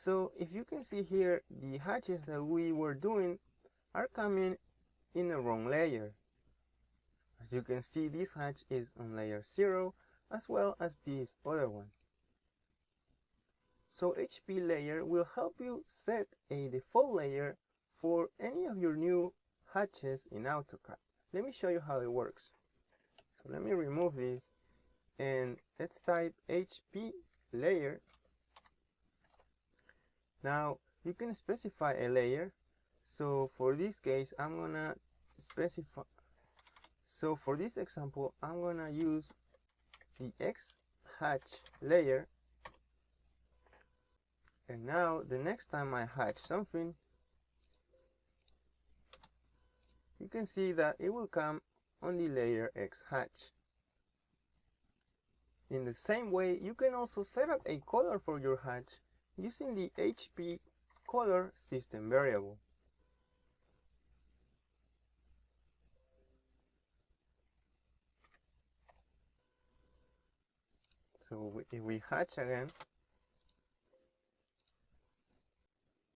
So if you can see here, the hatches that we were doing are coming in a wrong layer. As you can see, this hatch is on layer 0 as well as this other one. So HP layer will help you set a default layer for any of your new hatches in AutoCAD. Let me show you how it works. So let me remove this and let's type HP layer. Now you can specify a layer. So for this case, I'm gonna specify. So for this example, I'm gonna use the X hatch layer. And now the next time I hatch something, you can see that it will come on the layer X hatch. In the same way, you can also set up a color for your hatch using the HP color system variable. So if we hatch again,